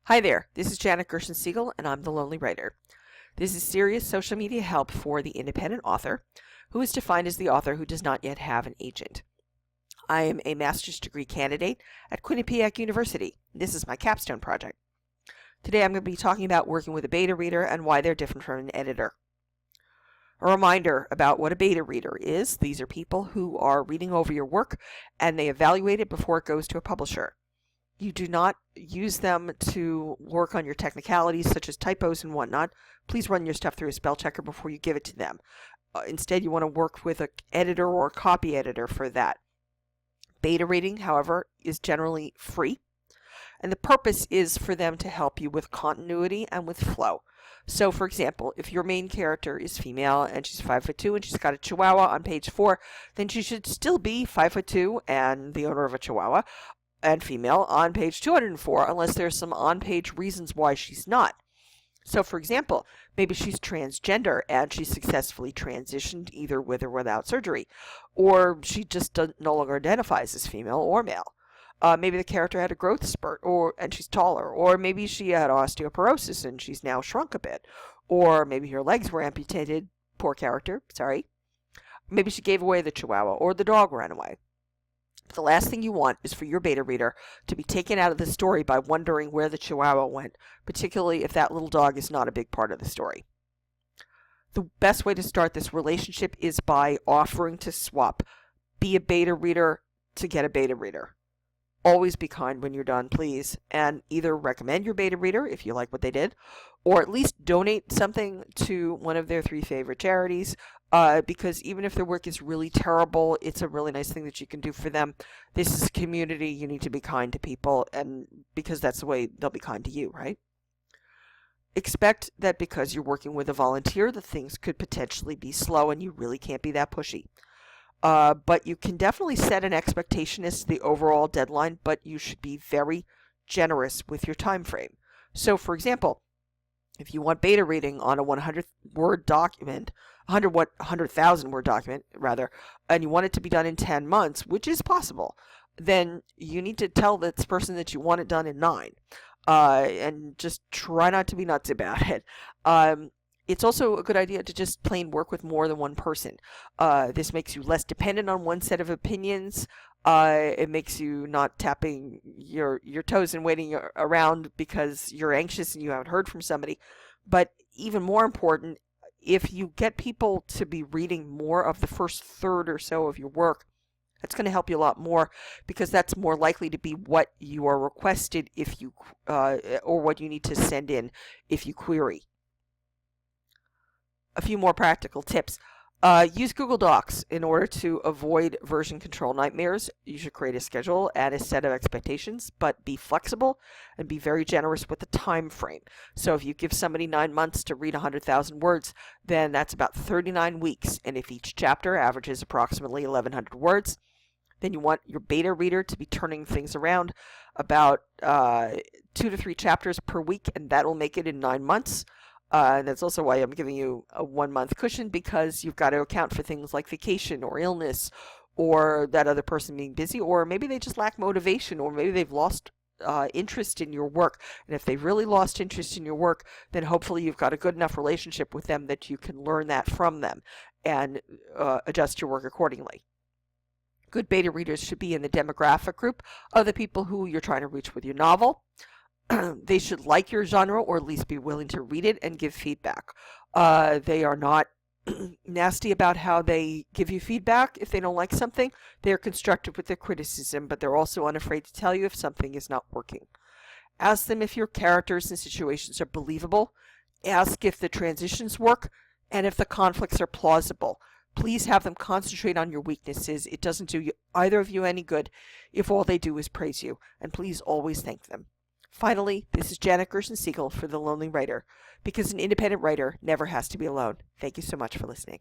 Hi there, this is Janet Gershon-Siegel, and I'm the Lonely Writer. This is serious social media help for the independent author, who is defined as the author who does not yet have an agent. I am a master's degree candidate at Quinnipiac University. This is my capstone project. Today I'm going to be talking about working with a beta reader and why they're different from an editor. A reminder about what a beta reader is. These are people who are reading over your work and they evaluate it before it goes to a publisher. You do not use them to work on your technicalities such as typos and whatnot. Please run your stuff through a spell checker before you give it to them. Instead, you want to work with an editor or a copy editor for that. Beta reading, however, is generally free, and the purpose is for them to help you with continuity and with flow. So, for example, if your main character is female and she's 5'2" and she's got a Chihuahua on page 4, then she should still be 5'2" and the owner of a Chihuahua and female on page 204, unless there's some on-page reasons why she's not. So, for example, maybe she's transgender and she successfully transitioned either with or without surgery, or she just no longer identifies as female or male. Maybe the character had a growth spurt, and she's taller, or maybe she had osteoporosis and she's now shrunk a bit, or maybe her legs were amputated. Poor character, sorry. Maybe she gave away the Chihuahua, or the dog ran away. The last thing you want is for your beta reader to be taken out of the story by wondering where the Chihuahua went, particularly if that little dog is not a big part of the story. The best way to start this relationship is by offering to swap. Be a beta reader to get a beta reader. Always be kind when you're done, please, and either recommend your beta reader if you like what they did, or at least donate something to one of their 3 favorite charities, because even if their work is really terrible, it's a really nice thing that you can do for them. This is a community. You need to be kind to people, and because that's the way they'll be kind to you, right? Expect that because you're working with a volunteer, that things could potentially be slow, and you really can't be that pushy. But you can definitely set an expectation as to the overall deadline, but you should be very generous with your time frame. So, for example, if you want beta reading on a 100-word document, 100,000 word document, rather, and you want it to be done in 10 months, which is possible, then you need to tell this person that you want it done in 9. And just try not to be nuts about it. It's also a good idea to just plain work with more than one person. This makes you less dependent on one set of opinions. It makes you not tapping your toes and waiting around because you're anxious and you haven't heard from somebody. But even more important, if you get people to be reading more of the first third or so of your work, that's going to help you a lot more, because that's more likely to be what you are requested if you, or what you need to send in if you query. A few more practical tips. Use Google Docs in order to avoid version control nightmares. You should create a schedule and a set of expectations, but be flexible and be very generous with the time frame. So if you give somebody 9 months to read 100,000 words, then that's about 39 weeks. And if each chapter averages approximately 1,100 words, then you want your beta reader to be turning things around about 2 to 3 chapters per week, and that will make it in 9 months. And that's also why I'm giving you a 1-month cushion, because you've got to account for things like vacation or illness or that other person being busy, or maybe they just lack motivation, or maybe they've lost interest in your work. And if they've really lost interest in your work, then hopefully you've got a good enough relationship with them that you can learn that from them and adjust your work accordingly. Good beta readers should be in the demographic group of the people who you're trying to reach with your novel. They should like your genre, or at least be willing to read it and give feedback. They are not nasty about how they give you feedback if they don't like something. They're constructive with their criticism, but they're also unafraid to tell you if something is not working. Ask them if your characters and situations are believable. Ask if the transitions work and if the conflicts are plausible. Please have them concentrate on your weaknesses. It doesn't do either of you any good if all they do is praise you, and please always thank them. Finally, this is Janet Gershon-Siegel for The Lonely Writer, because an independent writer never has to be alone. Thank you so much for listening.